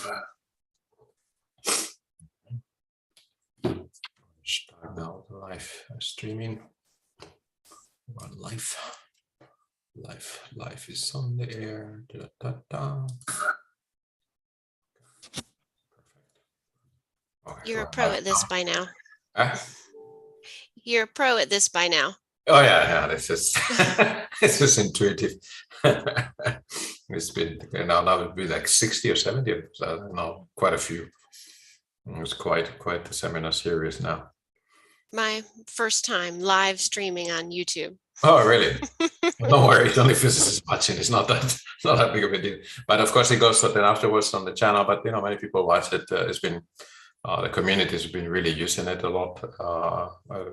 Start now the live streaming. One live is on the air. Da, da, da. Okay, You're a pro at this by now. You're a pro at this by now. Oh yeah, this is this is intuitive. It's been now it would be like 60 or 70 of those. I don't know, quite a few. It's quite the seminar series now. My first time live streaming on YouTube. Oh really? Don't worry, it's only physicists watching. It's not that big of a deal. But of course, it goes then afterwards on the channel. But you know, many people watch it. It's been the community has been really using it a lot,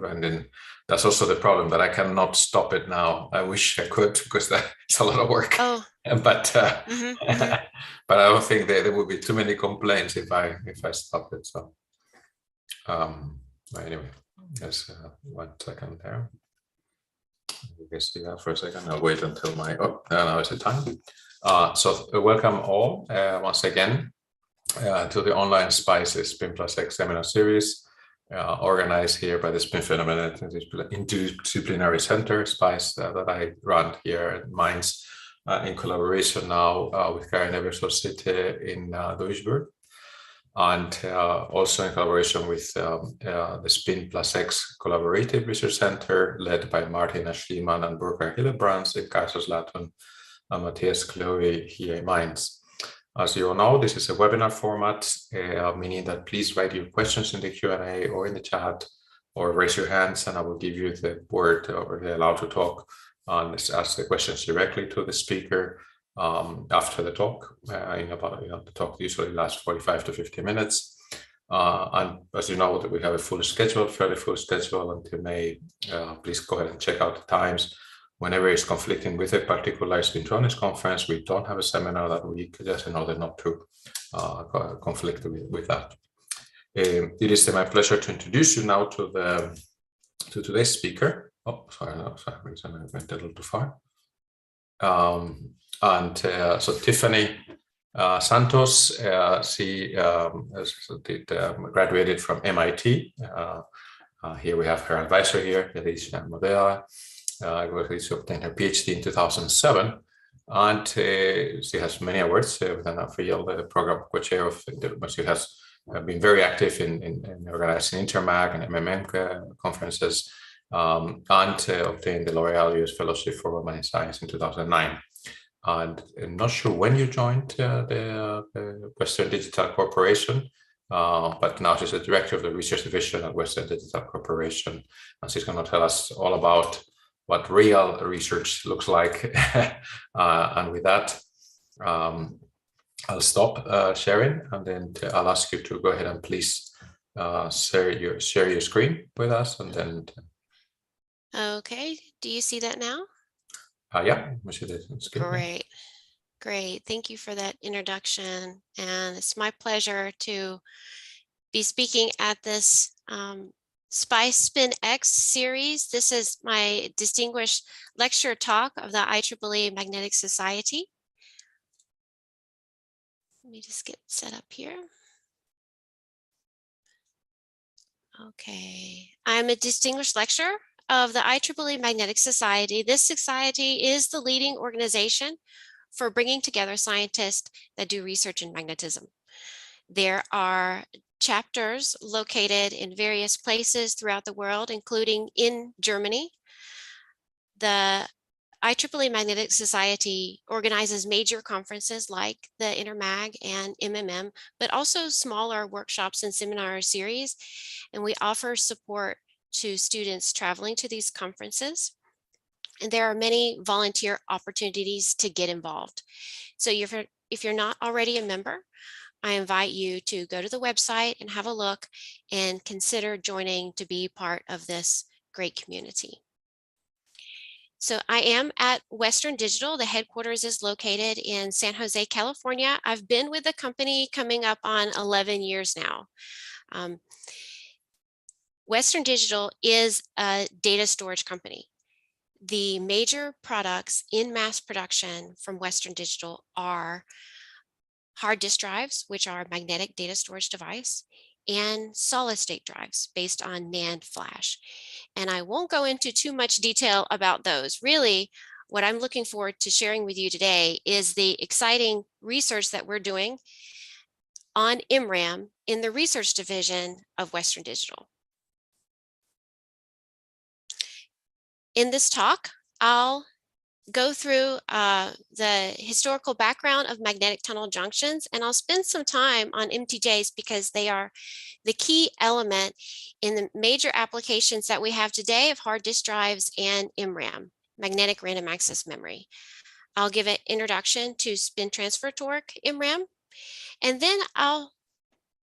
and then that's also the problem that I cannot stop it now. I wish I could, because that's a lot of work. Oh. But but I don't think there would be too many complaints if I stop it. So anyway, just 1 second there. You guys see that for a second. I'll wait until my now is the time. So welcome all once again to the online SPICE-SPIN+X seminar series, organized here by the Spin Phenomenon Interdisciplinary Center, SPICE, that I run here at Mainz, in collaboration now with Karin University in Duisburg, and also in collaboration with the SPIN+X Collaborative Research Center, led by Martina Schliemann and Burkhard Hillebrands in Kaiserslautern, and Matthias Chloe here in Mainz. As you all know, this is a webinar format, meaning that please write your questions in the Q&A or in the chat, or raise your hands and I will give you the word or the allowed to talk and ask the questions directly to the speaker after the talk. In about, the talk usually lasts 45 to 50 minutes. And as you know, that we have a full schedule, fairly full schedule until May. Please go ahead and check out the times. Whenever it's conflicting with a particular Spintronics conference, we don't have a seminar that week, just in order not to conflict with that. It is my pleasure to introduce you now to today's speaker. Oh, sorry, no, sorry, I went a little too far. So Tiffany Santos, she graduated from MIT. Here we have her advisor here, Alicia Modera. She obtained her PhD in 2007, and she has many awards within her field. The program co-chair of, she has been very active in organizing InRam and MMM conferences, and obtained the L'Oreal US Fellowship for Women in Science in 2009. And I'm not sure when you joined the Western Digital Corporation, but now she's the director of the research division at Western Digital Corporation, and she's going to tell us all about what real research looks like. And with that, I'll stop sharing, and then I'll ask you to go ahead and please share your screen with us, and then. Okay, do you see that now? Yeah, we should. Great. Thank you for that introduction. And it's my pleasure to be speaking at this SPICE-SPIN+X series. This is my distinguished lecture talk of the IEEE Magnetic Society. Let me just get set up here. Okay, I'm a distinguished lecturer of the IEEE Magnetic Society. This society is the leading organization for bringing together scientists that do research in magnetism. There are chapters located in various places throughout the world, including in Germany. The IEEE Magnetic Society organizes major conferences like the InterMag and MMM, but also smaller workshops and seminar series. And we offer support to students traveling to these conferences. And there are many volunteer opportunities to get involved. So if you're not already a member, I invite you to go to the website and have a look and consider joining to be part of this great community. So I am at Western Digital. The headquarters is located in San Jose, California. I've been with the company coming up on 11 years now. Western Digital is a data storage company. The major products in mass production from Western Digital are hard disk drives, which are magnetic data storage device, and solid state drives based on NAND flash. And I won't go into too much detail about those. Really, what I'm looking forward to sharing with you today is the exciting research that we're doing on InRam in the research division of Western Digital. In this talk, I'll go through the historical background of magnetic tunnel junctions, and I'll spend some time on MTJs because they are the key element in the major applications that we have today of hard disk drives and InRam, magnetic random access memory. I'll give an introduction to spin transfer torque InRam, and then I'll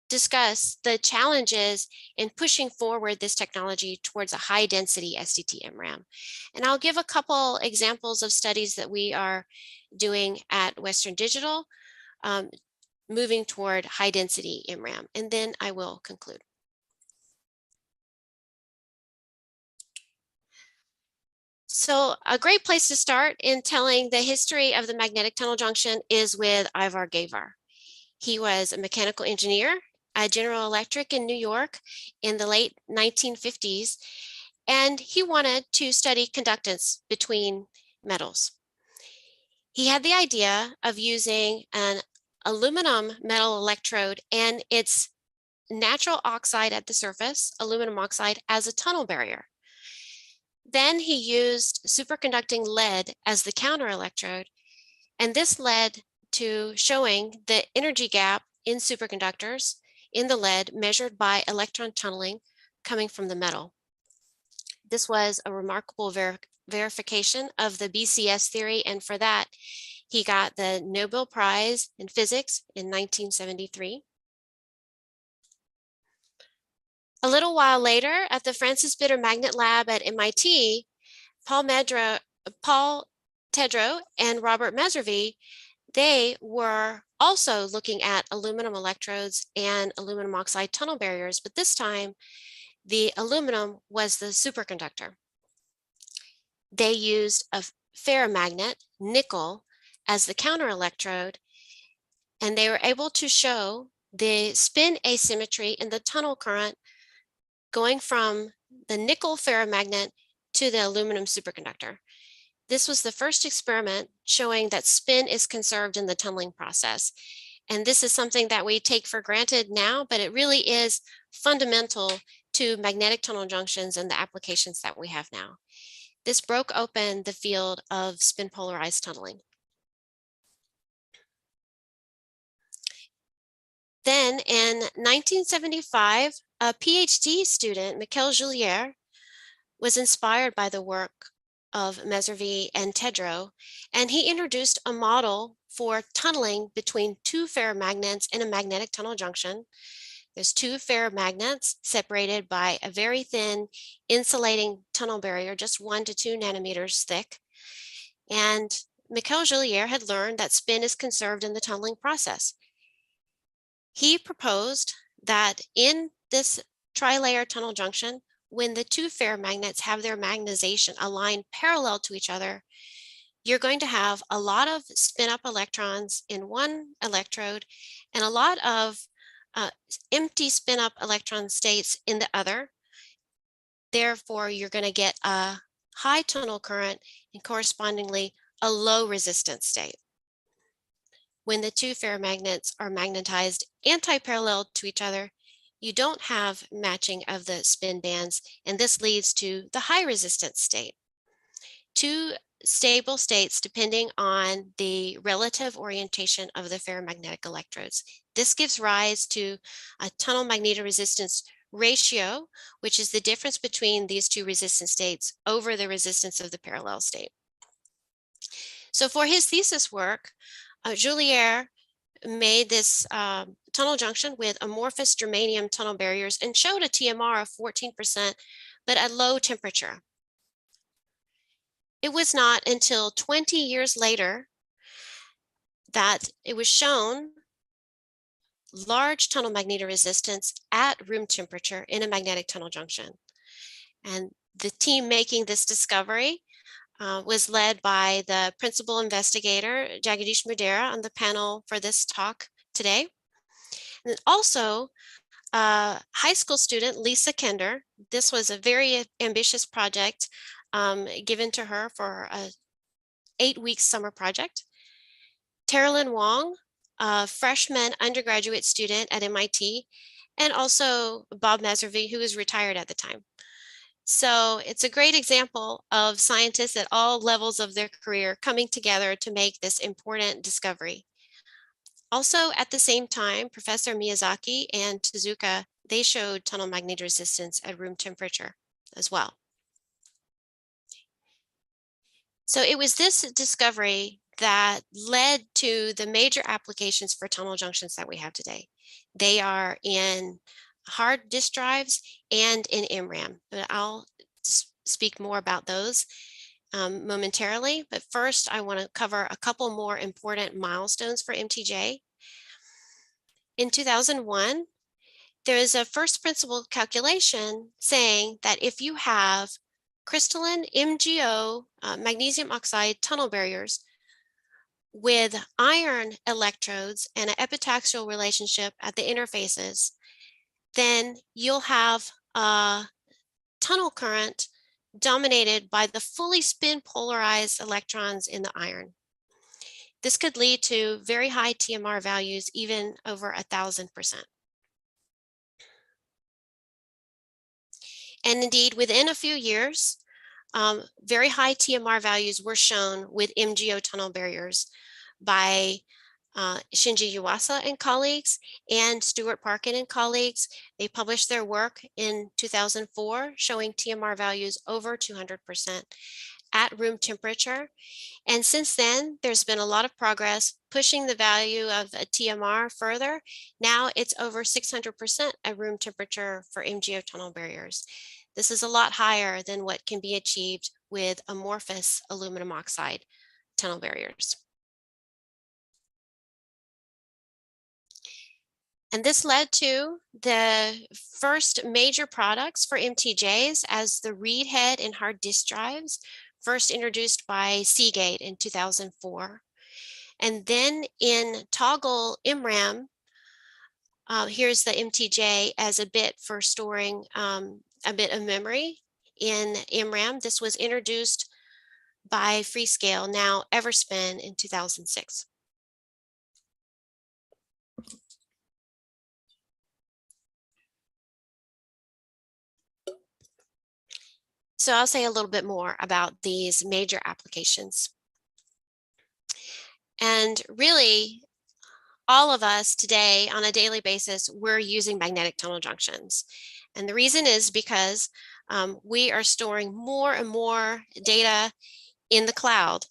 discuss the challenges in pushing forward this technology towards a high density STT-MRAM. And I'll give a couple examples of studies that we are doing at Western Digital, moving toward high density MRAM, and then I will conclude. So a great place to start in telling the history of the magnetic tunnel junction is with Ivar Gavar. He was a mechanical engineer at General Electric in New York in the late 1950s, and he wanted to study conductance between metals. He had the idea of using an aluminum metal electrode and its natural oxide at the surface, aluminum oxide, as a tunnel barrier. Then he used superconducting lead as the counter electrode, and this led to showing the energy gap in superconductors in the lead measured by electron tunneling coming from the metal. This was a remarkable verification of the BCS theory, and for that, he got the Nobel Prize in Physics in 1973. A little while later, at the Francis Bitter Magnet Lab at MIT, Paul Tedrow and Robert Messervy, they were also looking at aluminum electrodes and aluminum oxide tunnel barriers, but this time the aluminum was the superconductor. They used a ferromagnet, nickel, as the counter electrode, and they were able to show the spin asymmetry in the tunnel current going from the nickel ferromagnet to the aluminum superconductor. This was the first experiment showing that spin is conserved in the tunneling process. And this is something that we take for granted now, but it really is fundamental to magnetic tunnel junctions and the applications that we have now. This broke open the field of spin polarized tunneling. Then in 1975, a PhD student, Michael Julier, was inspired by the work of Messervy and Tedrow, and he introduced a model for tunneling between two ferromagnets in a magnetic tunnel junction. There's two ferromagnets separated by a very thin insulating tunnel barrier, just 1 to 2 nanometers thick. And Michael Julier had learned that spin is conserved in the tunneling process. He proposed that in this tri-layer tunnel junction, when the two ferromagnets have their magnetization aligned parallel to each other, you're going to have a lot of spin-up electrons in one electrode and a lot of empty spin-up electron states in the other. Therefore, you're going to get a high tunnel current and correspondingly a low resistance state. When the two ferromagnets are magnetized anti-parallel to each other, you don't have matching of the spin bands, and this leads to the high resistance state. Two stable states depending on the relative orientation of the ferromagnetic electrodes. This gives rise to a tunnel magnetoresistance ratio, which is the difference between these two resistance states over the resistance of the parallel state. So for his thesis work, Julier made this tunnel junction with amorphous germanium tunnel barriers and showed a TMR of 14%, but at low temperature. It was not until 20 years later that it was shown large tunnel magnetoresistance at room temperature in a magnetic tunnel junction. And the team making this discovery was led by the principal investigator, Jagadish Mudera, on the panel for this talk today. And also, high school student Lisa Kender. This was a very ambitious project given to her for a 8-week summer project. Teralyn Wong, a freshman undergraduate student at MIT, and also Bob Meservey, who was retired at the time. So it's a great example of scientists at all levels of their career coming together to make this important discovery. Also, at the same time, Professor Miyazaki and Tezuka, they showed tunnel magnetoresistance at room temperature as well. So it was this discovery that led to the major applications for tunnel junctions that we have today. They are in hard disk drives and in InRam, but I'll speak more about those momentarily. But first, I want to cover a couple more important milestones for MTJ. In 2001, there is a first principle calculation saying that if you have crystalline MgO magnesium oxide tunnel barriers with iron electrodes and an epitaxial relationship at the interfaces, then you'll have a tunnel current dominated by the fully spin polarized electrons in the iron. This could lead to very high TMR values, even over 1,000%. And indeed, within a few years, very high TMR values were shown with MgO tunnel barriers by Shinji Yuasa and colleagues and Stuart Parkin and colleagues. They published their work in 2004 showing TMR values over 200% at room temperature. And since then, there's been a lot of progress pushing the value of a TMR further. Now it's over 600% at room temperature for MgO tunnel barriers. This is a lot higher than what can be achieved with amorphous aluminum oxide tunnel barriers. And this led to the first major products for MTJs as the read head and hard disk drives, first introduced by Seagate in 2004. And then in toggle InRam, here's the MTJ as a bit for storing a bit of memory in InRam. This was introduced by Freescale, now Everspin, in 2006. So I'll say a little bit more about these major applications. And really, all of us today on a daily basis, we're using magnetic tunnel junctions. And the reason is because we are storing more and more data in the cloud.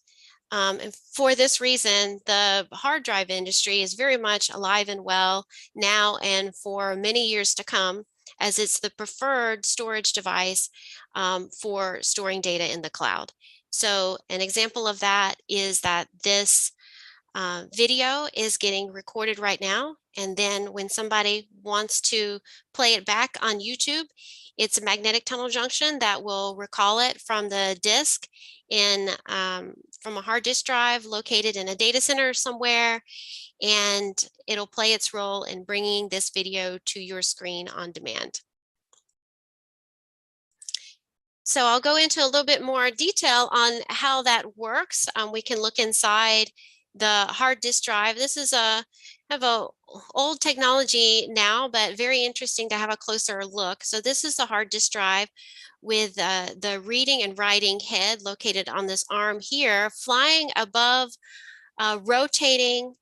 And for this reason, the hard drive industry is very much alive and well now and for many years to come, as it's the preferred storage device for storing data in the cloud. So an example of that is that this video is getting recorded right now. And then when somebody wants to play it back on YouTube, it's a magnetic tunnel junction that will recall it from the disk from a hard disk drive located in a data center somewhere, and it'll play its role in bringing this video to your screen on demand. So I'll go into a little bit more detail on how that works. We can look inside the hard disk drive. This is kind of a old technology now, but very interesting to have a closer look. So this is the hard disk drive with the reading and writing head located on this arm here, flying above a rotating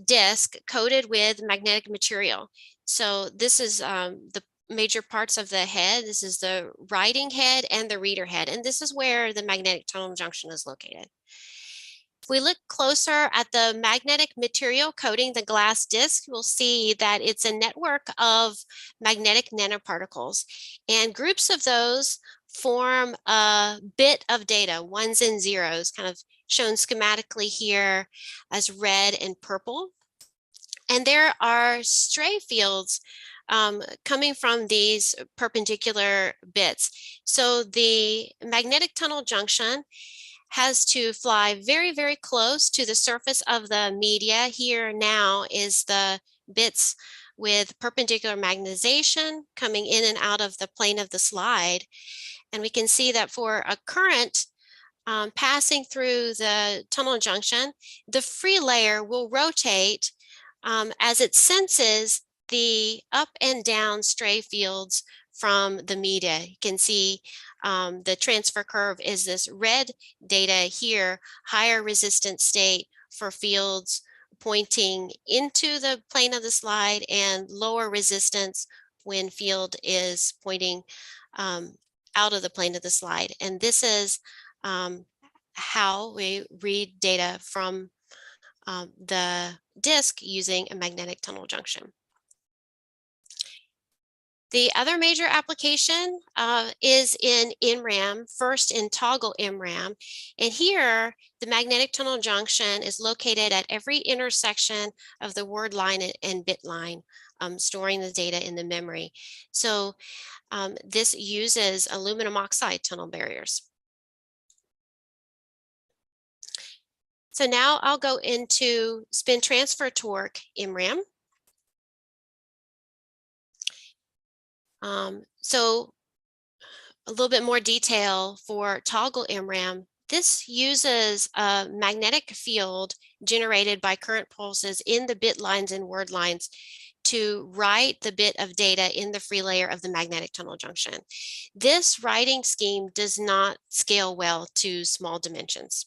disk coated with magnetic material. So this is the major parts of the head. This is the writing head and the reader head, and this is where the magnetic tunnel junction is located. If we look closer at the magnetic material coating the glass disc, we'll see that it's a network of magnetic nanoparticles, and groups of those form a bit of data, ones and zeros, kind of shown schematically here as red and purple. And there are stray fields coming from these perpendicular bits. So the magnetic tunnel junction has to fly very, very close to the surface of the media. Here now is the bits with perpendicular magnetization coming in and out of the plane of the slide. And we can see that for a current passing through the tunnel junction, the free layer will rotate as it senses the up and down stray fields from the media. You can see the transfer curve is this red data here, higher resistance state for fields pointing into the plane of the slide, and lower resistance when field is pointing out of the plane of the slide. And this is how we read data from the disk using a magnetic tunnel junction. The other major application is in InRam, first in toggle InRam. And here, the magnetic tunnel junction is located at every intersection of the word line and bit line, storing the data in the memory. So this uses aluminum oxide tunnel barriers. So now I'll go into spin transfer torque InRam. So a little bit more detail for toggle InRam. This uses a magnetic field generated by current pulses in the bit lines and word lines to write the bit of data in the free layer of the magnetic tunnel junction. This writing scheme does not scale well to small dimensions.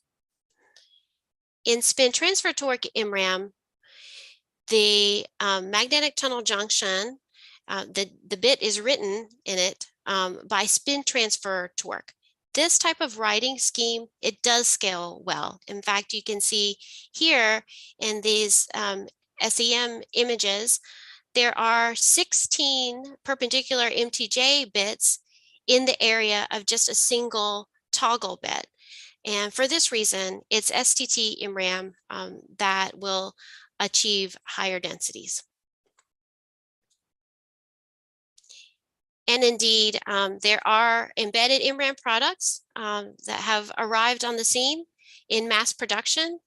In spin transfer torque InRam, the magnetic tunnel junction, the bit is written in it by spin transfer torque. This type of writing scheme, it does scale well. In fact, you can see here in these SEM images, there are 16 perpendicular MTJ bits in the area of just a single toggle bit. And for this reason, it's STTRAM that will achieve higher densities. And indeed, there are embedded InRam products that have arrived on the scene in mass production.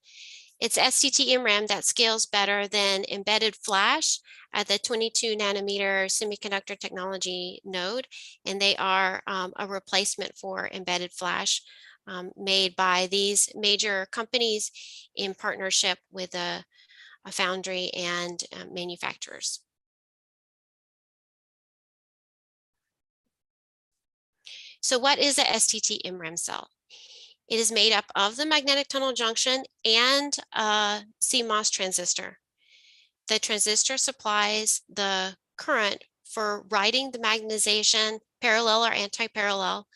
It's STT-MRAM that scales better than embedded flash at the 22 nanometer semiconductor technology node, and they are a replacement for embedded flash made by these major companies in partnership with a foundry and manufacturers. So what is a STT-MRAM cell? It is made up of the magnetic tunnel junction and a CMOS transistor. The transistor supplies the current for writing the magnetization parallel or anti-parallel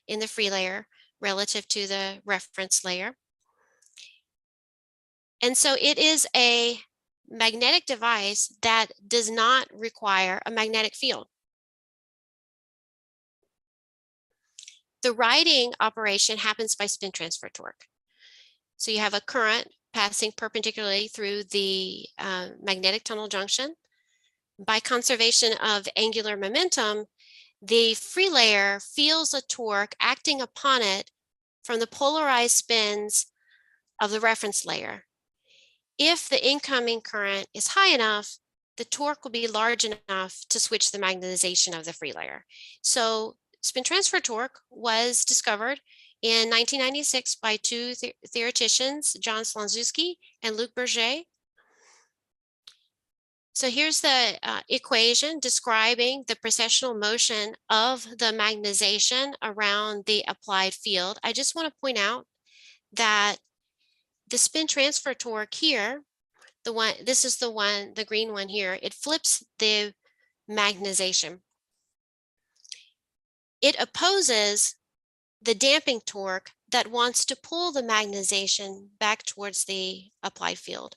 in the free layer relative to the reference layer. And so it is a magnetic device that does not require a magnetic field. The writing operation happens by spin transfer torque. So you have a current passing perpendicularly through the magnetic tunnel junction. By conservation of angular momentum, the free layer feels a torque acting upon it from the polarized spins of the reference layer. If the incoming current is high enough, the torque will be large enough to switch the magnetization of the free layer. So spin transfer torque was discovered in 1996 by two theoreticians, John Slonczewski and Luc Bourget. So here's the equation describing the precessional motion of the magnetization around the applied field. I just want to point out that the spin transfer torque here, this is the green one here, it flips the magnetization. It opposes the damping torque that wants to pull the magnetization back towards the applied field.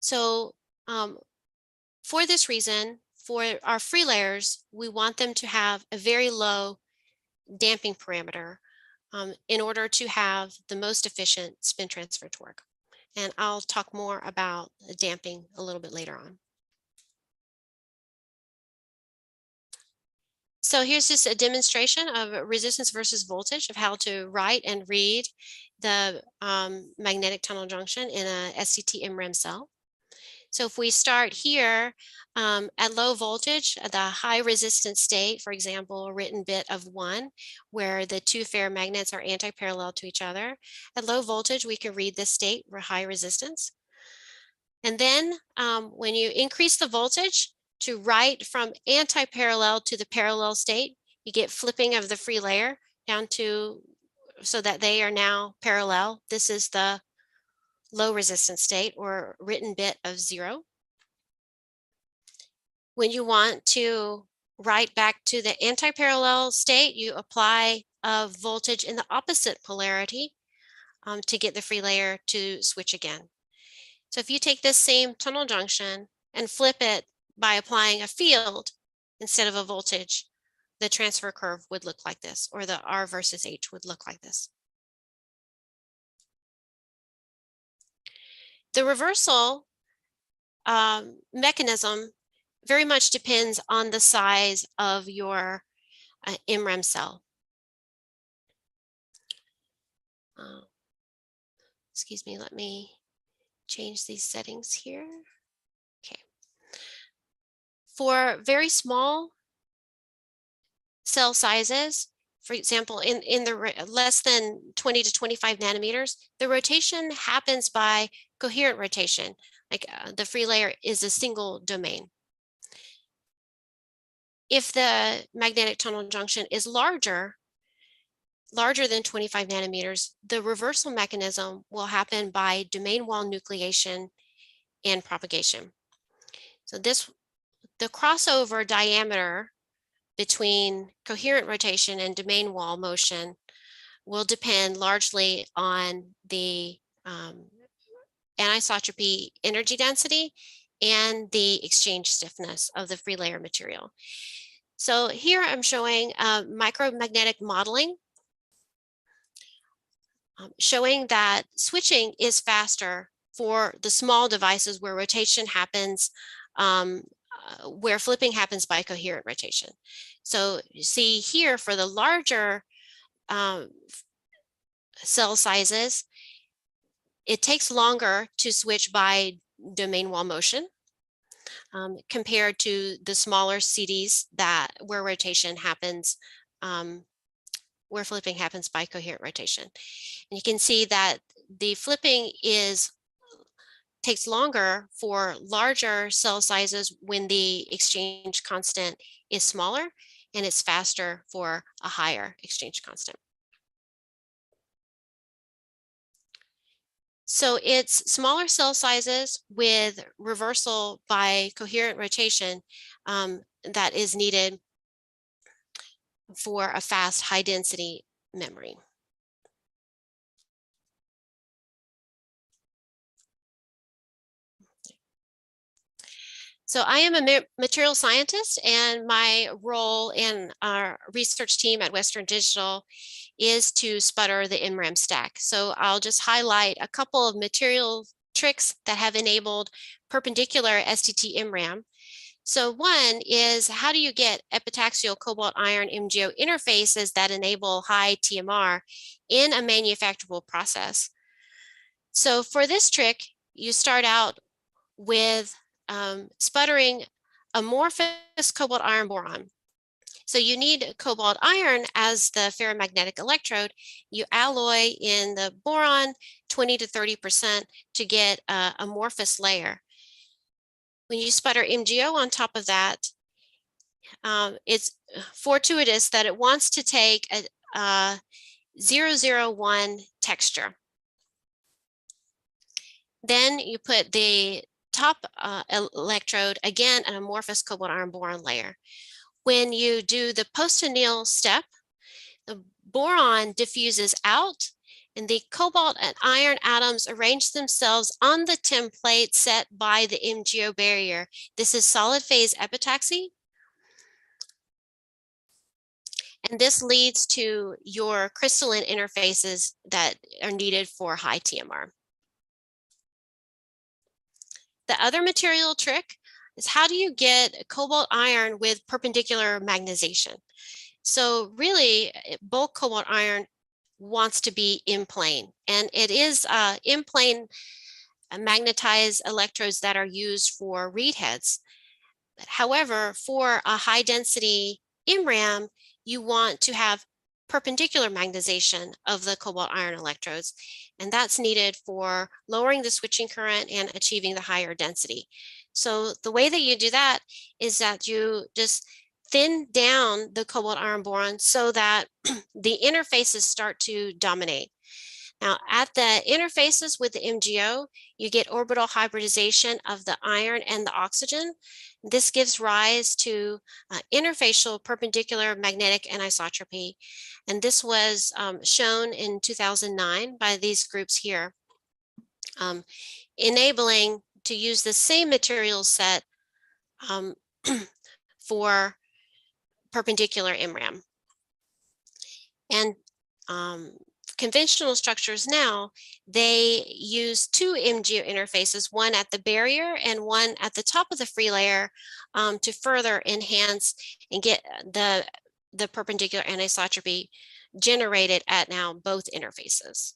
So for this reason, for our free layers, we want them to have a very low damping parameter in order to have the most efficient spin transfer torque. And I'll talk more about the damping a little bit later on. So here's just a demonstration of resistance versus voltage of how to write and read the magnetic tunnel junction in a STTRAM cell. So if we start here at low voltage, the high resistance state, for example, a written bit of 1, where the two ferromagnets are anti-parallel to each other. At low voltage, we can read this state for high resistance. And then when you increase the voltage to write from anti-parallel to the parallel state, you get flipping of the free layer down to so that they are now parallel. This is the low resistance state or written bit of 0. When you want to write back to the anti-parallel state, you apply a voltage in the opposite polarity to get the free layer to switch again. So if you take this same tunnel junction and flip it by applying a field instead of a voltage, the transfer curve would look like this, or the R versus H would look like this. The reversal mechanism very much depends on the size of your InRam cell. Excuse me, let me change these settings here. Okay. For very small cell sizes, for example, in the less than 20 to 25 nanometers, the rotation happens by coherent rotation. Like the free layer is a single domain. If the magnetic tunnel junction is larger than 25 nanometers, the reversal mechanism will happen by domain wall nucleation and propagation. So the crossover diameter between coherent rotation and domain wall motion will depend largely on the anisotropy energy density and the exchange stiffness of the free layer material. So here I'm showing micromagnetic modeling, showing that switching is faster for the small devices where rotation happens, where flipping happens by coherent rotation. So you see here for the larger cell sizes, it takes longer to switch by domain wall motion compared to the smaller CDs where rotation happens, where flipping happens by coherent rotation. And you can see that the flipping takes longer for larger cell sizes when the exchange constant is smaller, and it's faster for a higher exchange constant. So it's smaller cell sizes with reversal by coherent rotation that is needed for a fast, high density memory. So I am a material scientist, and my role in our research team at Western Digital is to sputter the InRam stack. So I'll just highlight a couple of material tricks that have enabled perpendicular STT-InRam. So one is, how do you get epitaxial cobalt iron MgO interfaces that enable high TMR in a manufacturable process? So for this trick, you start out with sputtering amorphous cobalt iron boron. So you need cobalt iron as the ferromagnetic electrode. You alloy in the boron 20 to 30% to get an amorphous layer. When you sputter MgO on top of that, it's fortuitous that it wants to take a 001 texture. Then you put the top electrode, again, an amorphous cobalt iron boron layer. When you do the post-anneal step, the boron diffuses out, and the cobalt and iron atoms arrange themselves on the template set by the MgO barrier. This is solid phase epitaxy. And this leads to your crystalline interfaces that are needed for high TMR. The other material trick is how do you get cobalt iron with perpendicular magnetization? So really, bulk cobalt iron wants to be in plane, and it is in plane magnetized electrodes that are used for read heads. However, for a high density InRam, you want to have perpendicular magnetization of the cobalt iron electrodes, and that's needed for lowering the switching current and achieving the higher density. So the way that you do that is that you just thin down the cobalt iron boron so that the interfaces start to dominate. Now, at the interfaces with the MgO, you get orbital hybridization of the iron and the oxygen. This gives rise to interfacial perpendicular magnetic anisotropy. And this was shown in 2009 by these groups here, enabling to use the same material set for perpendicular InRam. And conventional structures now, they use two MgO interfaces, one at the barrier and one at the top of the free layer, to further enhance and get the perpendicular anisotropy generated at now both interfaces.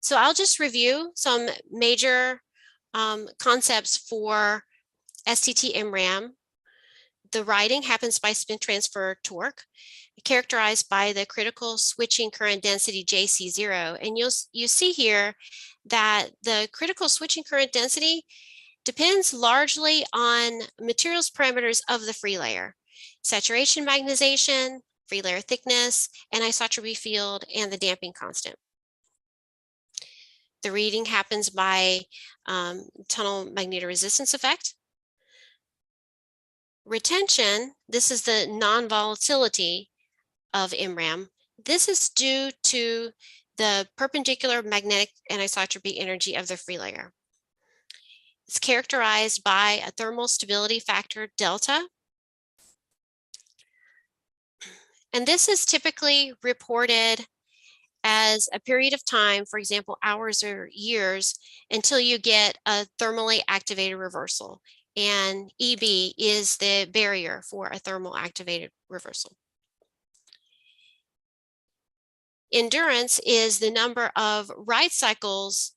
So I'll just review some major concepts for STT-MRAM. The writing happens by spin transfer torque, characterized by the critical switching current density JC0. And you see here that the critical switching current density depends largely on materials parameters of the free layer: saturation magnetization, free layer thickness, anisotropy field, and the damping constant. The reading happens by tunnel magnetoresistance effect. Retention, this is the non-volatility of InRam. This is due to the perpendicular magnetic anisotropy energy of the free layer. It's characterized by a thermal stability factor delta. And this is typically reported as a period of time, for example, hours or years, until you get a thermally activated reversal. And EB is the barrier for a thermal activated reversal. Endurance is the number of ride cycles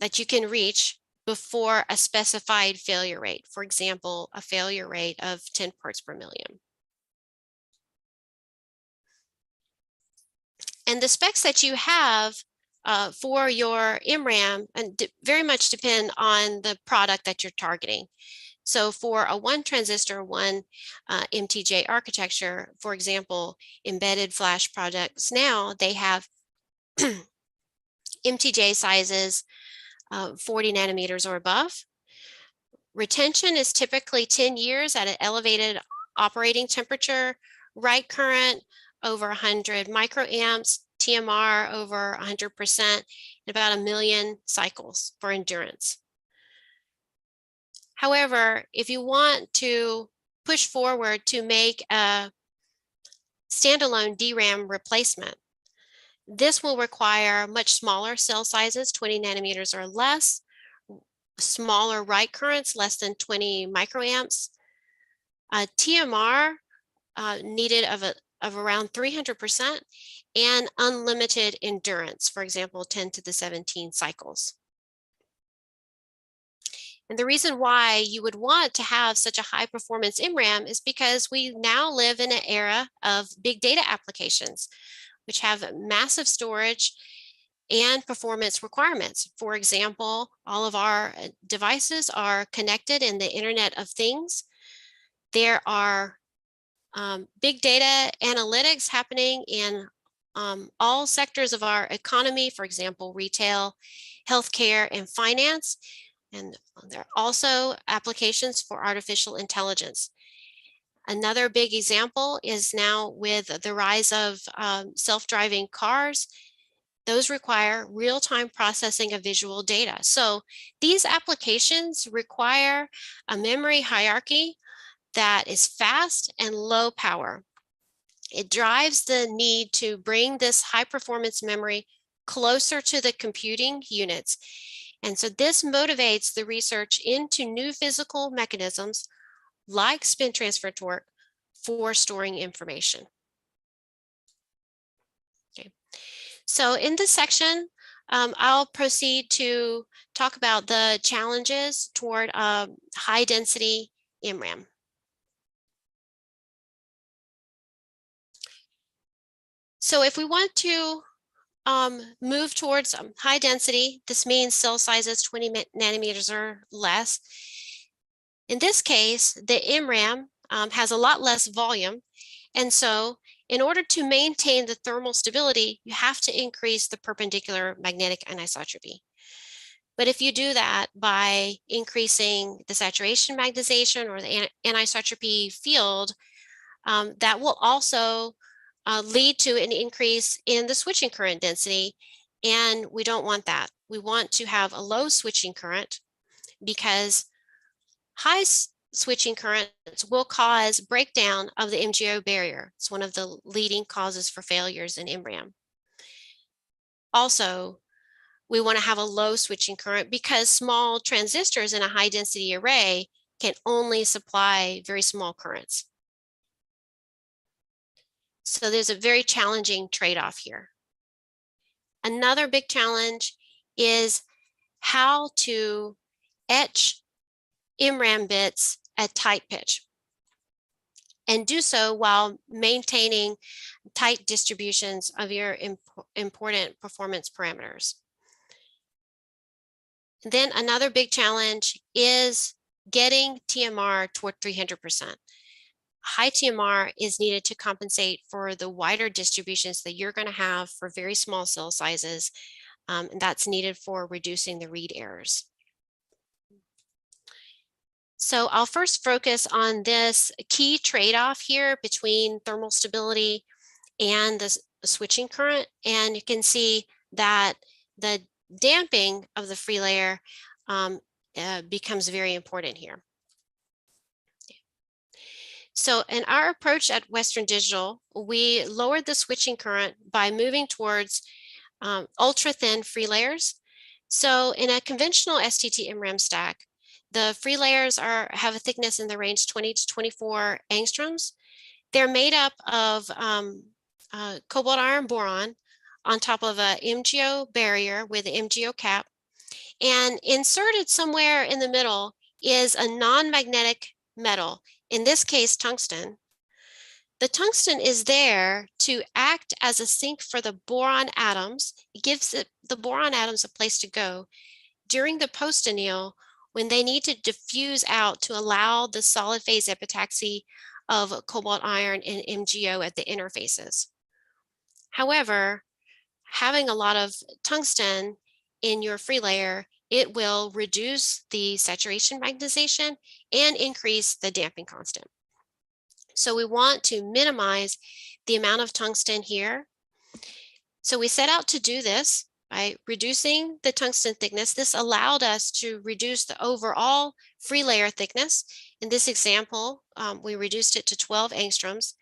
that you can reach before a specified failure rate. For example, a failure rate of 10 parts per million. And the specs that you have for your InRam very much depend on the product that you're targeting. So for a one transistor, one MTJ architecture, for example, embedded flash products now, they have MTJ sizes 40 nanometers or above. Retention is typically 10 years at an elevated operating temperature, write current over 100 microamps, TMR over 100%, and about 1 million cycles for endurance. However, if you want to push forward to make a standalone DRAM replacement, this will require much smaller cell sizes, 20 nanometers or less, smaller write currents, less than 20 microamps, TMR needed of around 300%, and unlimited endurance, for example, 10 to the 17 cycles. And the reason why you would want to have such a high performance InRam is because we now live in an era of big data applications, which have massive storage and performance requirements. For example, all of our devices are connected in the Internet of Things. There are big data analytics happening in all sectors of our economy, for example, retail, healthcare, and finance. And there are also applications for artificial intelligence. Another big example is now with the rise of self-driving cars. Those require real-time processing of visual data. So these applications require a memory hierarchy that is fast and low power. It drives the need to bring this high performance memory closer to the computing units. And so this motivates the research into new physical mechanisms like spin transfer torque for storing information. Okay. So in this section, I'll proceed to talk about the challenges toward high density InRam. So if we want to move towards high density, this means cell sizes 20 nanometers or less. In this case, the InRam has a lot less volume. And so in order to maintain the thermal stability, you have to increase the perpendicular magnetic anisotropy. But if you do that by increasing the saturation magnetization or the anisotropy field, that will also lead to an increase in the switching current density. And we don't want that. We want to have a low switching current because high switching currents will cause breakdown of the MGO barrier. It's one of the leading causes for failures in InRam. Also, we want to have a low switching current because small transistors in a high density array can only supply very small currents. So there's a very challenging trade-off here. Another big challenge is how to etch InRam bits at tight pitch and do so while maintaining tight distributions of your important performance parameters. Then another big challenge is getting TMR toward 300%. High TMR is needed to compensate for the wider distributions that you're going to have for very small cell sizes. And that's needed for reducing the read errors. So I'll first focus on this key trade-off here between thermal stability and the switching current. And you can see that the damping of the free layer becomes very important here. So in our approach at Western Digital, we lowered the switching current by moving towards ultra thin free layers. So in a conventional STT-MRAM stack, the free layers have a thickness in the range 20 to 24 angstroms. They're made up of cobalt iron boron on top of a MGO barrier with an MGO cap. And inserted somewhere in the middle is a non-magnetic metal, in this case, tungsten. The tungsten is there to act as a sink for the boron atoms. It gives the boron atoms a place to go during the post-anneal when they need to diffuse out to allow the solid phase epitaxy of cobalt iron and MGO at the interfaces. However, having a lot of tungsten in your free layer, it will reduce the saturation magnetization and increase the damping constant. So we want to minimize the amount of tungsten here. So we set out to do this by reducing the tungsten thickness. This allowed us to reduce the overall free layer thickness. In this example, we reduced it to 12 angstroms.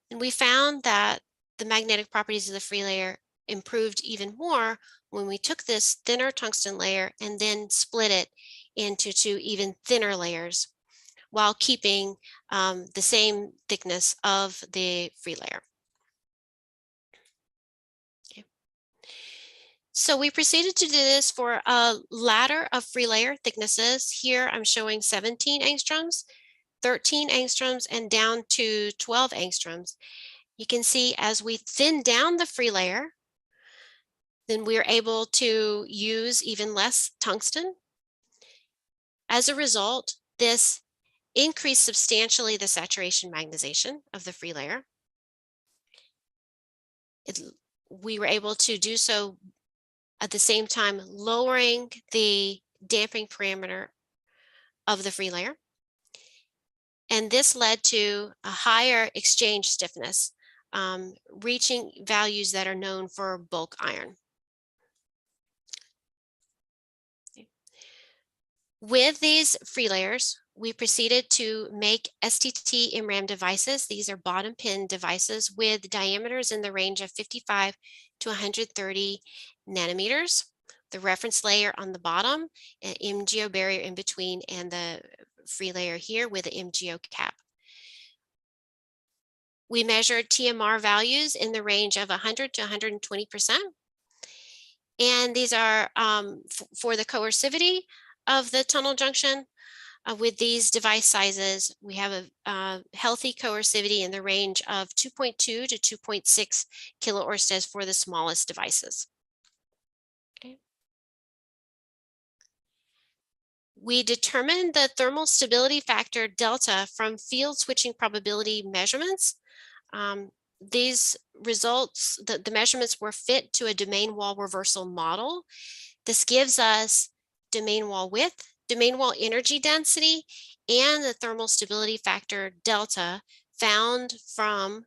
And we found that the magnetic properties of the free layer improved even more when we took this thinner tungsten layer and then split it into two even thinner layers while keeping the same thickness of the free layer. Okay. So we proceeded to do this for a ladder of free layer thicknesses. Here I'm showing 17 angstroms, 13 angstroms, and down to 12 angstroms. You can see as we thin down the free layer, then we're able to use even less tungsten. As a result, this increased substantially the saturation magnetization of the free layer. We were able to do so at the same time lowering the damping parameter of the free layer. And this led to a higher exchange stiffness, reaching values that are known for bulk iron. With these free layers, we proceeded to make STT-MRAM devices. These are bottom pin devices with diameters in the range of 55 to 130 nanometers the reference layer on the bottom, an MgO barrier in between, and the free layer here with the MgO cap. We measured TMR values in the range of 100 to 120%. And these are for the coercivity of the tunnel junction. With these device sizes, we have a healthy coercivity in the range of 2.2 to 2.6 kiloorsteds for the smallest devices. Okay. We determined the thermal stability factor delta from field switching probability measurements. These results, the measurements were fit to a domain wall reversal model. This gives us domain wall width, domain wall energy density, and the thermal stability factor delta found from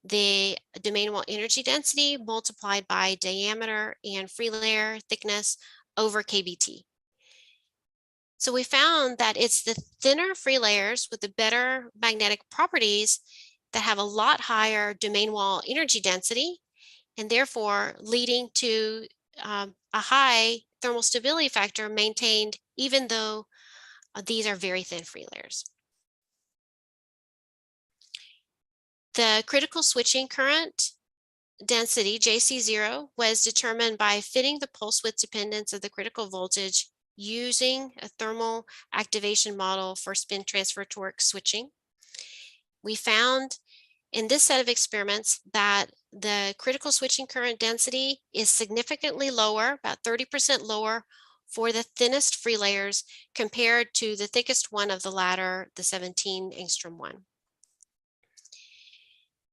the domain wall energy density multiplied by diameter and free layer thickness over KBT. So we found that it's the thinner free layers with the better magnetic properties that have a lot higher domain wall energy density, and therefore leading to a high thermal stability factor maintained even though these are very thin free layers. The critical switching current density, JC0, was determined by fitting the pulse width dependence of the critical voltage using a thermal activation model for spin transfer torque switching. We found in this set of experiments that the critical switching current density is significantly lower, about 30% lower for the thinnest free layers compared to the thickest one of the latter, the 17 angstrom one.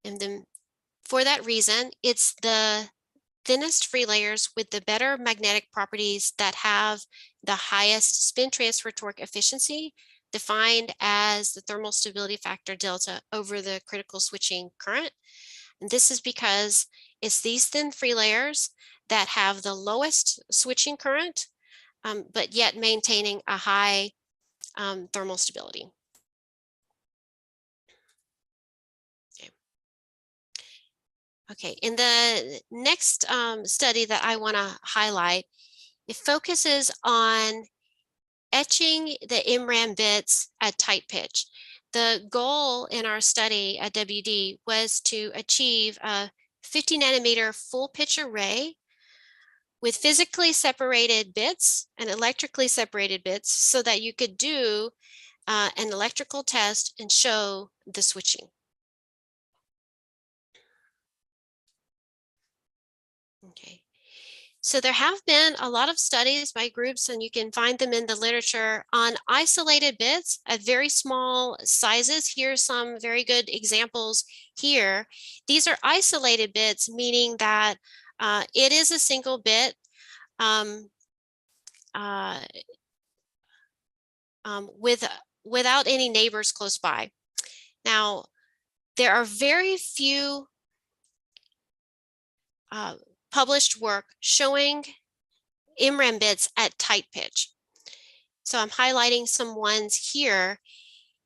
And then for that reason, it's the thinnest free layers with the better magnetic properties that have the highest spin transfer torque efficiency, defined as the thermal stability factor delta over the critical switching current. And this is because it's these thin free layers that have the lowest switching current, but yet maintaining a high thermal stability. Okay, in the next study that I want to highlight, it focuses on etching the InRam bits at tight pitch. The goal in our study at WD was to achieve a 50 nanometer full pitch array with physically separated bits and electrically separated bits so that you could do an electrical test and show the switching. Okay. So there have been a lot of studies by groups, and you can find them in the literature, on isolated bits at very small sizes. Here's some very good examples here. These are isolated bits, meaning that it is a single bit without any neighbors close by. Now, there are very few published work showing InRam bits at tight pitch. So I'm highlighting some ones here.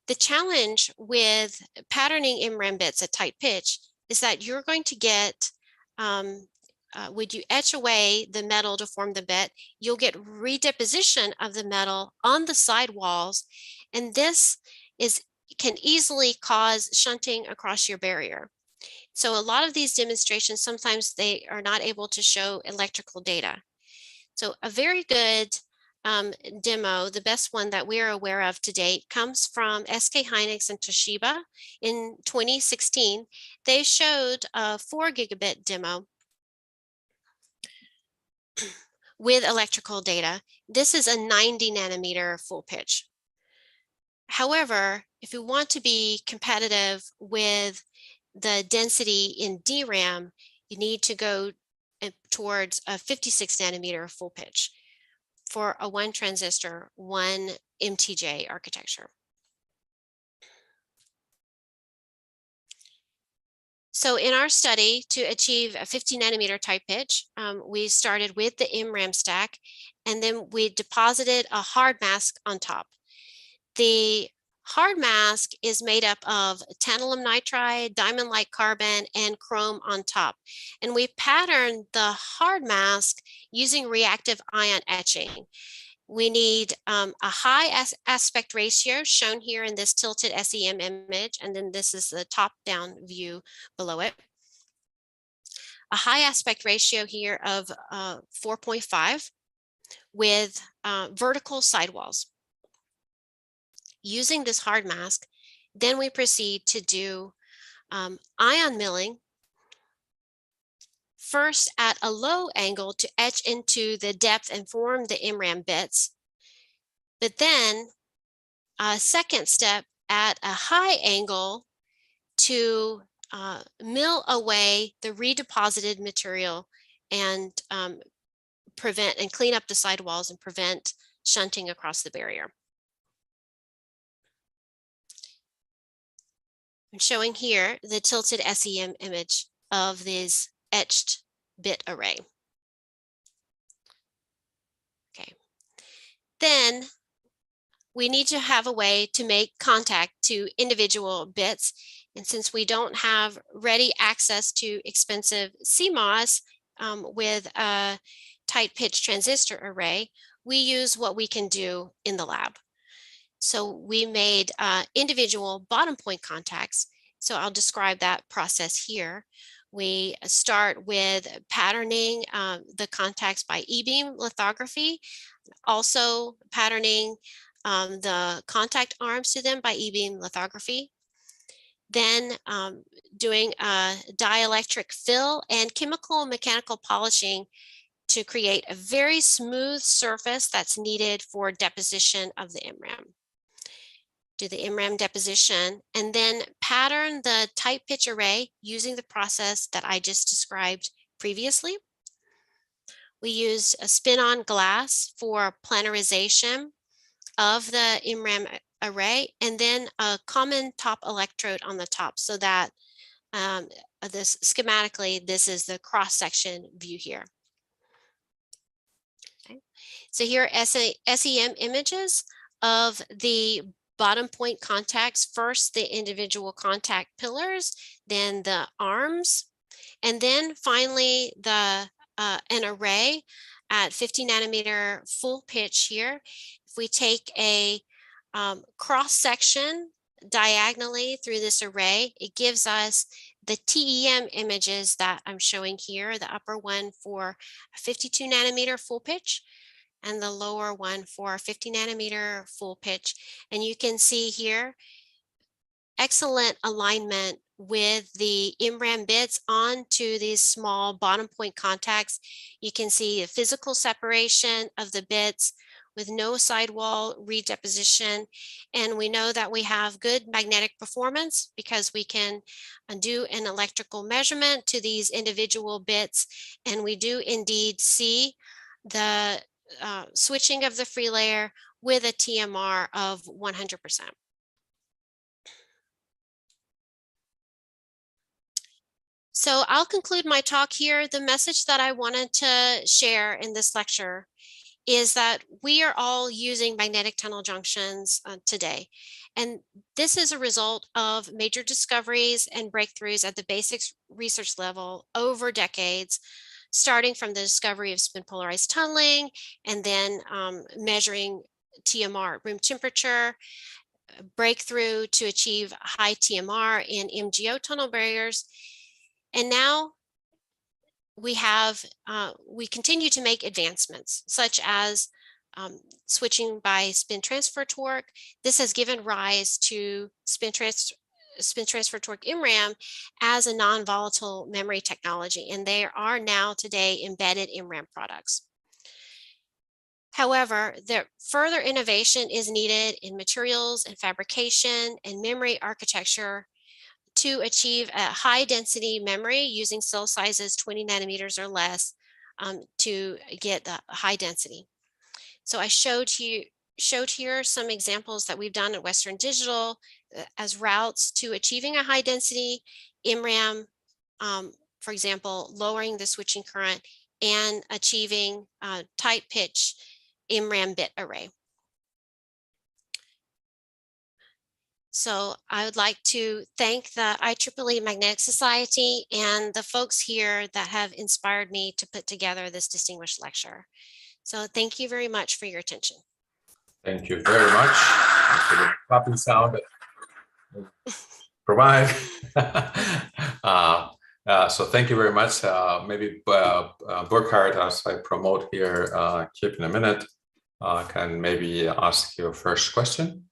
The challenge with patterning InRam bits at tight pitch is that you're going to get, when you etch away the metal to form the bit, you'll get redeposition of the metal on the side walls, and this can easily cause shunting across your barrier. So a lot of these demonstrations, sometimes they are not able to show electrical data. So a very good demo, the best one that we're aware of to date, comes from SK Hynix and Toshiba in 2016. They showed a 4 gigabit demo with electrical data. This is a 90 nanometer full pitch. However, if you want to be competitive with the density in DRAM, you need to go towards a 56 nanometer full pitch for a 1 transistor, 1 MTJ architecture. So in our study, to achieve a 50 nanometer tight pitch, we started with the InRam stack, and then we deposited a hard mask on top. The hard mask is made up of tantalum nitride, diamond-like carbon, and chrome on top. And we patterned the hard mask using reactive ion etching. We need a high aspect ratio shown here in this tilted SEM image, and then this is the top-down view below it. A high aspect ratio here of 4.5 with vertical sidewalls. Using this hard mask, then we proceed to do ion milling, first at a low angle to etch into the depth and form the InRam bits, but then a second step at a high angle to mill away the redeposited material and prevent and clean up the sidewalls and prevent shunting across the barrier. I'm showing here the tilted SEM image of this etched bit array. Okay. Then we need to have a way to make contact to individual bits. And since we don't have ready access to expensive CMOS with a tight pitch transistor array, we use what we can do in the lab. So we made individual bottom point contacts. So I'll describe that process here. We start with patterning the contacts by E-beam lithography, also patterning the contact arms to them by E-beam lithography. Then doing a dielectric fill and chemical mechanical polishing to create a very smooth surface that's needed for deposition of the InRam. Do the InRam deposition and then pattern the tight pitch array using the process that I just described previously. We use a spin-on glass for planarization of the InRam array, and then a common top electrode on the top, so that this schematically, this is the cross-section view here. Okay. So here are SEM images of the bottom point contacts. First, the individual contact pillars, then the arms, and then finally the an array at 50 nanometer full pitch here. If we take a cross section diagonally through this array, it gives us the TEM images that I'm showing here, the upper one for 52 nanometer full pitch and the lower one for 50 nanometer full pitch. And you can see here, excellent alignment with the InRam bits onto these small bottom point contacts. You can see a physical separation of the bits with no sidewall redeposition. And we know that we have good magnetic performance because we can do an electrical measurement to these individual bits. And we do indeed see the switching of the free layer with a TMR of 100%. So I'll conclude my talk here. The message that I wanted to share in this lecture is that we are all using magnetic tunnel junctions today. And this is a result of major discoveries and breakthroughs at the basics research level over decades, starting from the discovery of spin polarized tunneling and then measuring TMR at room temperature, breakthrough to achieve high TMR in MGO tunnel barriers. And now we continue to make advancements such as switching by spin transfer torque. This has given rise to spin transfer torque InRam as a non-volatile memory technology, and there are now today embedded InRam products. However, further innovation is needed in materials and fabrication and memory architecture to achieve a high density memory using cell sizes 20 nanometers or less to get the high density. So I showed here some examples that we've done at Western Digital as routes to achieving a high density InRam, for example, lowering the switching current and achieving tight pitch InRam bit array. So I would like to thank the IEEE Magnetic Society and the folks here that have inspired me to put together this distinguished lecture. So thank you very much for your attention. Thank you very much for the clapping sound that you provide. So thank you very much. Maybe Burkhard, as I promote here, Kip in a minute, can maybe ask your first question.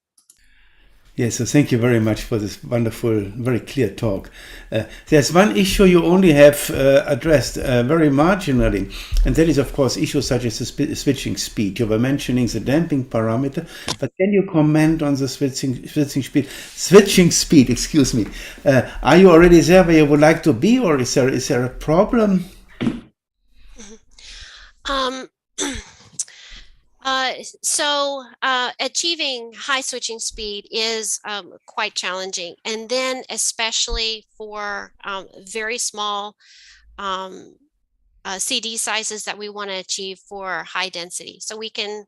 Yes, so thank you very much for this wonderful, very clear talk. There's one issue you only have addressed very marginally, and that is, of course, issues such as the switching speed. You were mentioning the damping parameter, but can you comment on the switching speed? Excuse me. Are you already there where you would like to be, or is there a problem? Achieving high switching speed is quite challenging, and then especially for very small CD sizes that we want to achieve for high density. So we can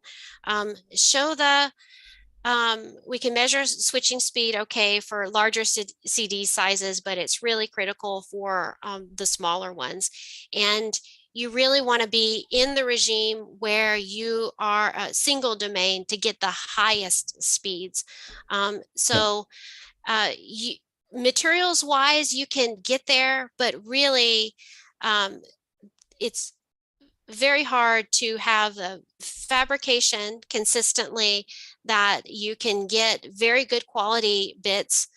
we can measure switching speed, okay, for larger CD sizes, but it's really critical for the smaller ones. And you really want to be in the regime where you are a single domain to get the highest speeds. Materials wise, you can get there, but really it's very hard to have the fabrication consistently that you can get very good quality bits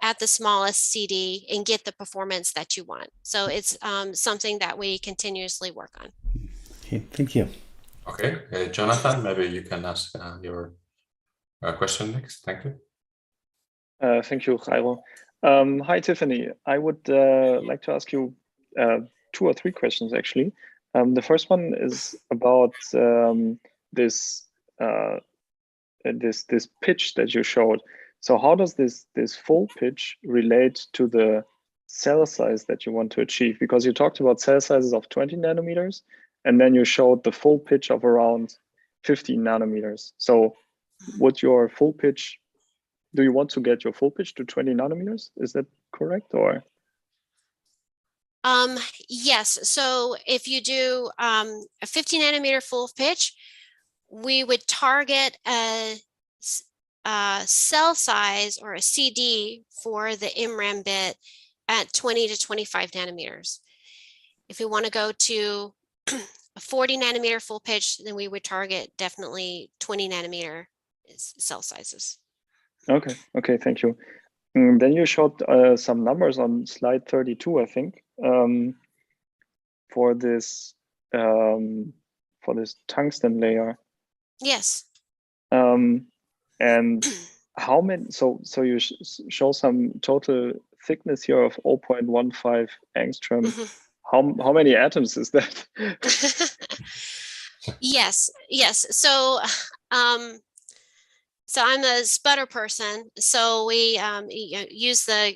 at the smallest CD and get the performance that you want. So it's something that we continuously work on. Okay, thank you. Okay, Jonathan, maybe you can ask your question next. Thank you. Thank you, Jairo. Hi, Tiffany. I would like to ask you 2 or 3 questions, actually. The first one is about this pitch that you showed. So how does this full pitch relate to the cell size that you want to achieve? Because you talked about cell sizes of 20 nanometers, and then you showed the full pitch of around 15 nanometers. So would your full pitch, do you want to get your full pitch to 20 nanometers? Is that correct, or? Yes. So if you do a 50 nanometer full pitch, we would target a cell size or a CD for the InRam bit at 20 to 25 nanometers. If we want to go to a 40 nanometer full pitch, then we would target definitely 20 nanometer cell sizes. Okay, thank you. Then you showed some numbers on slide 32, I think, for this tungsten layer. Yes. And how many? So you show some total thickness here of 0.15 angstrom. How many atoms is that? Yes. So I'm a sputter person, so we use the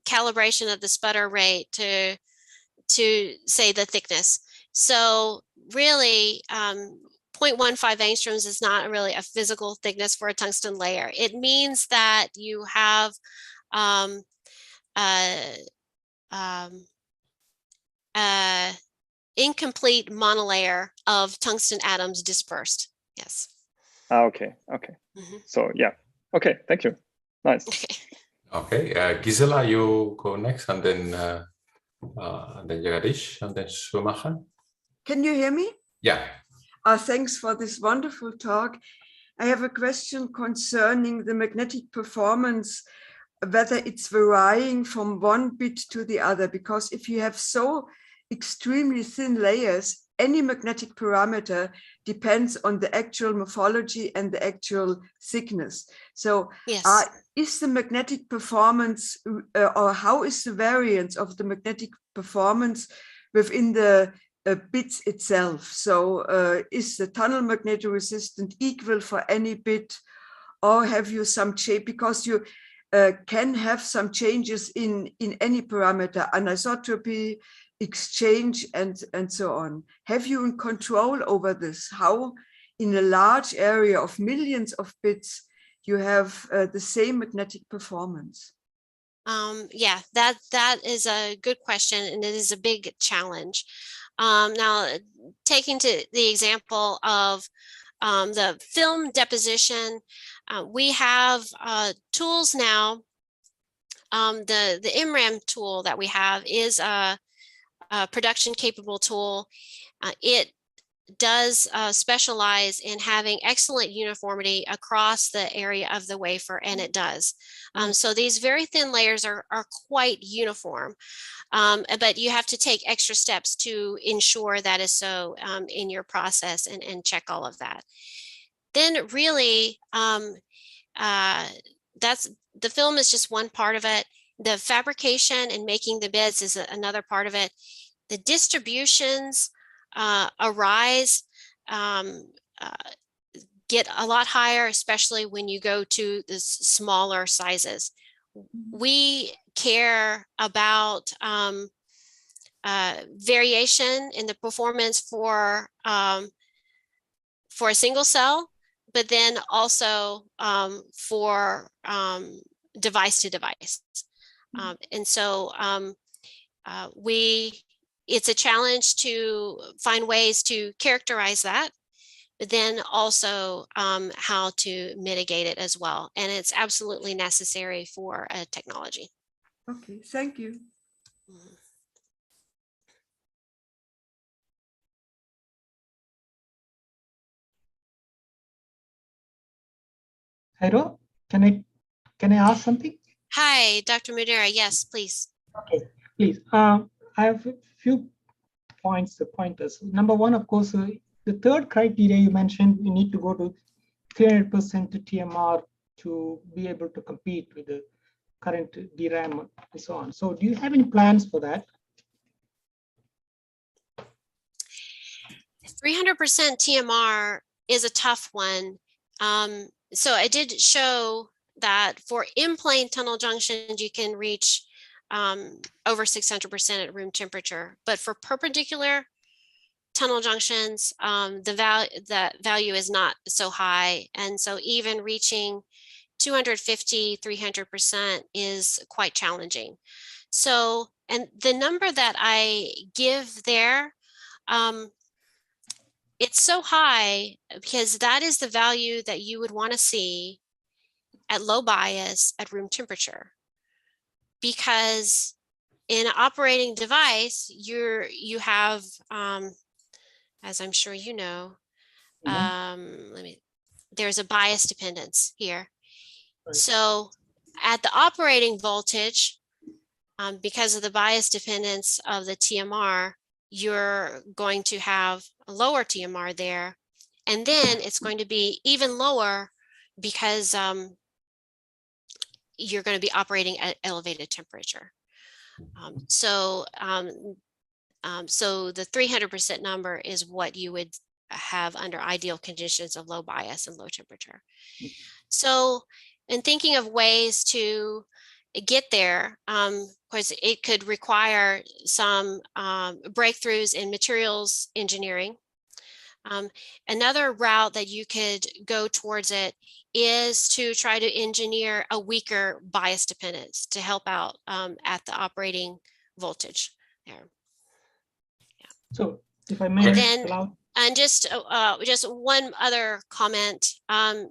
calibration of the sputter rate to say the thickness. So really, 0.15 angstroms is not really a physical thickness for a tungsten layer. It means that you have incomplete monolayer of tungsten atoms dispersed. Yes. Okay. So yeah. Okay, thank you. Nice. Okay, Gisela, you go next, and then Jagadish, and then Schumacher. Can you hear me? Yeah. Thanks for this wonderful talk. I have a question concerning the magnetic performance, whether it's varying from one bit to the other, because if you have so extremely thin layers, any magnetic parameter depends on the actual morphology and the actual thickness. So yes. Is the magnetic performance, or how is the variance of the magnetic performance within the bits itself? So is the tunnel magnetoresistance equal for any bit, or have you some change? Because you can have some changes in any parameter, anisotropy, exchange, and so on. Have you in control over this? How in a large area of millions of bits you have the same magnetic performance? Yeah, that is a good question, and it is a big challenge. Now, taking to the example of the film deposition, we have tools now. The InRam tool that we have is a production capable tool. It does specialize in having excellent uniformity across the area of the wafer, and it does. So these very thin layers are quite uniform, but you have to take extra steps to ensure that is so in your process and check all of that. Then really, that's the film is just one part of it. The fabrication and making the beds is another part of it. The distributions arise, get a lot higher, especially when you go to the smaller sizes. We care about variation in the performance for a single cell, but then also for device to device. And so it's a challenge to find ways to characterize that, but then also how to mitigate it as well. And it's absolutely necessary for a technology. Okay, thank you. Hello, can I ask something? Hi, Dr. Madeira. Yes, please. Okay, please. I have a few pointers. Number one, of course, the third criteria you mentioned, we need to go to 300% to TMR to be able to compete with the current DRAM and so on. So do you have any plans for that? 300% TMR is a tough one. So I did show that for in-plane tunnel junctions, you can reach over 600% at room temperature. But for perpendicular tunnel junctions, the value is not so high. And so even reaching 250, 300% is quite challenging. So, and the number that I give there, it's so high because that is the value that you would want to see at low bias at room temperature. Because in an operating device, you have, as I'm sure you know, there's a bias dependence here. Right. So at the operating voltage, because of the bias dependence of the TMR, you're going to have a lower TMR there. And then it's going to be even lower because you're going to be operating at elevated temperature. So the 300% number is what you would have under ideal conditions of low bias and low temperature. So in thinking of ways to get there, of course, it could require some breakthroughs in materials engineering. Another route that you could go towards it is to try to engineer a weaker bias dependence to help out at the operating voltage there. Yeah. So if I may, and just one other comment,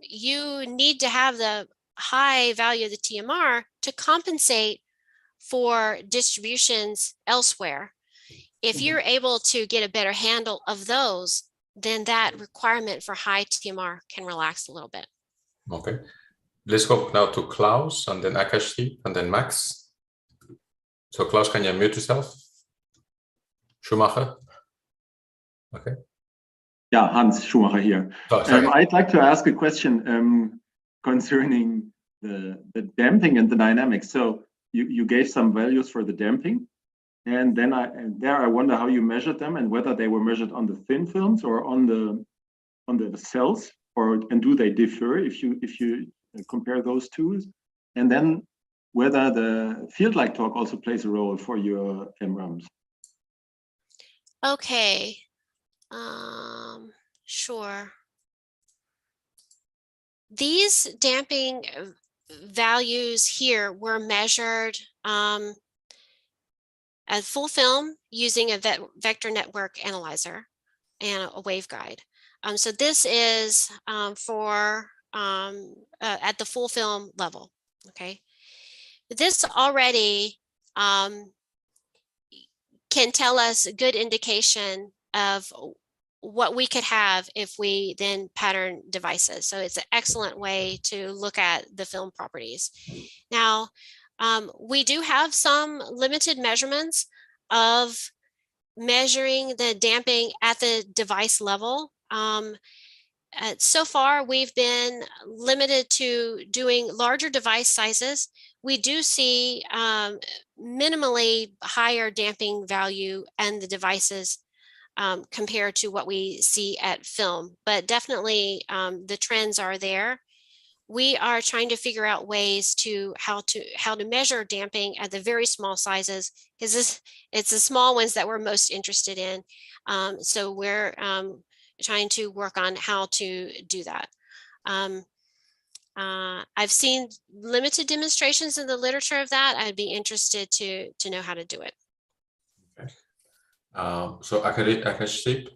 you need to have the high value of the TMR to compensate for distributions elsewhere. If you're able to get a better handle of those, then that requirement for high TMR can relax a little bit. Okay, let's go now to Klaus and then Akashi and then Max. So Klaus, can you mute yourself? Schumacher. Okay. Yeah, Hans Schumacher here. Oh, I'd like to ask a question concerning the damping and the dynamics. So you gave some values for the damping, and then I wonder how you measured them and whether they were measured on the thin films or on the cells, and do they differ if you compare those two, and then whether the field-like torque also plays a role for your InRams. Okay. Sure. these damping values here were measured at full film using a vector network analyzer and a waveguide. So this is for at the full film level. Okay, this already can tell us a good indication of what we could have if we then pattern devices. So it's an excellent way to look at the film properties. Now, we do have some limited measurements of measuring the damping at the device level. So far, we've been limited to doing larger device sizes. We do see minimally higher damping value and the devices compared to what we see at film, but definitely the trends are there. We are trying to figure out ways to how to measure damping at the very small sizes, because it's the small ones that we're most interested in. So we're trying to work on how to do that. I've seen limited demonstrations in the literature of that. I'd be interested to know how to do it. Okay. So Akashdeep,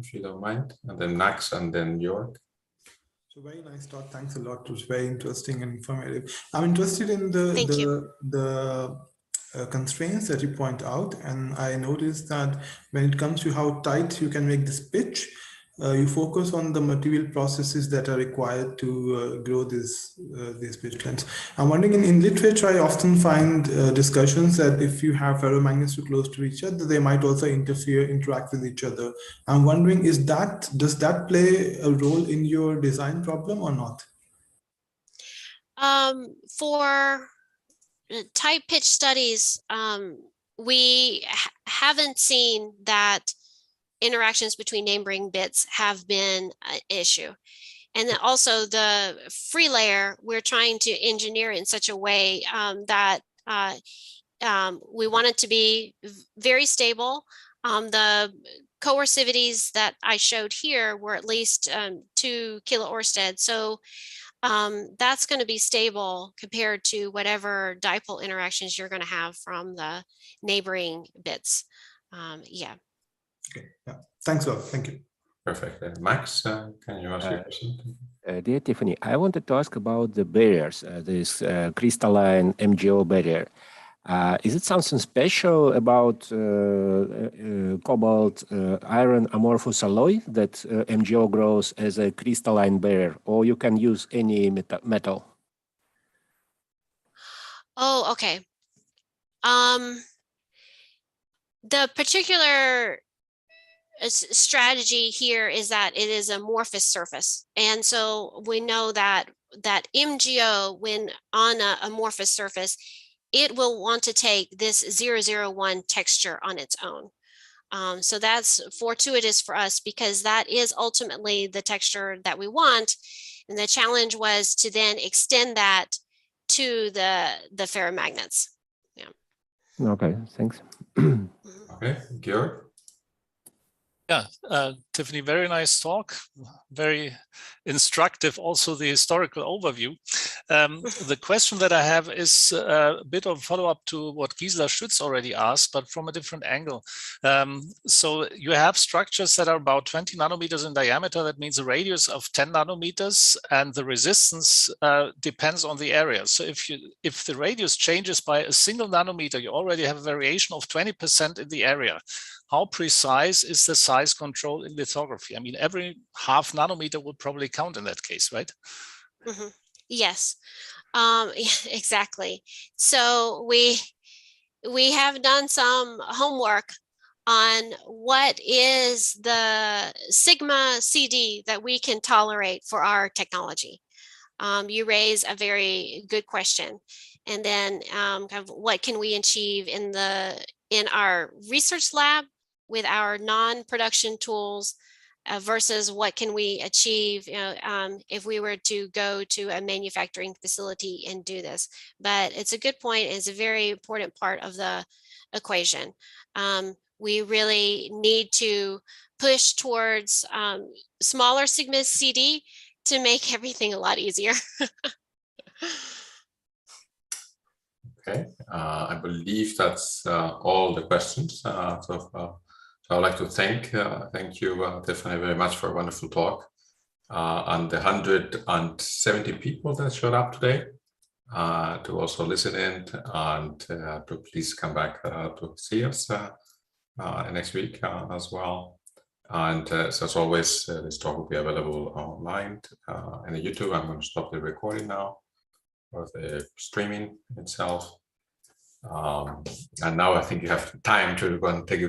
if you don't mind, and then Max, and then Jörg. So very nice talk. Thanks a lot. It was very interesting and informative. I'm interested in the constraints that you point out, and I noticed that when it comes to how tight you can make this pitch, you focus on the material processes that are required to grow these pitch lengths. I'm wondering, in literature, I often find discussions that if you have ferromagnets too close to each other, they might also interact with each other. I'm wondering, does that play a role in your design problem or not? For tight pitch studies, we haven't seen that interactions between neighboring bits have been an issue. And then also the free layer, we're trying to engineer in such a way that we want it to be very stable. The coercivities that I showed here were at least 2 kilo-oersted. So that's going to be stable compared to whatever dipole interactions you're going to have from the neighboring bits. Yeah. Okay. Yeah. Thanks a lot. Thank you. Perfect. Max, can you ask your question? Dear Tiffany, I wanted to ask about the barriers, this crystalline MgO barrier. Is it something special about cobalt iron amorphous alloy that MgO grows as a crystalline barrier, or you can use any metal? Oh, okay. The particular strategy here is that it is an amorphous surface. And so we know that MgO, when on an amorphous surface, it will want to take this 001 texture on its own. So that's fortuitous for us because that is ultimately the texture that we want. And the challenge was to then extend that to the ferromagnets. Yeah. Okay, thanks. Okay, Georg. Yeah, Tiffany, very nice talk, very instructive, also the historical overview. The question that I have is a bit of follow-up to what Gisela Schütz already asked, but from a different angle. So you have structures that are about 20 nanometers in diameter. That means a radius of 10 nanometers, and the resistance depends on the area. So if the radius changes by a single nanometer, you already have a variation of 20% in the area. How precise is the size control in lithography? I mean, every half nanometer would probably count in that case, right? Mm-hmm. Yes, exactly. So we have done some homework on what is the sigma CD that we can tolerate for our technology. You raise a very good question. And then kind of what can we achieve in our research lab with our non-production tools versus what can we achieve if we were to go to a manufacturing facility and do this. But it's a good point. It's a very important part of the equation. We really need to push towards smaller sigma CD to make everything a lot easier. Okay, I believe that's all the questions. So I'd like to thank you, Tiffany, very much for a wonderful talk. And the 170 people that showed up today to also listen in, and to please come back to see us next week as well. And so as always, this talk will be available online in the YouTube. I'm going to stop the recording now, or the streaming itself. And now I think you have time to go and take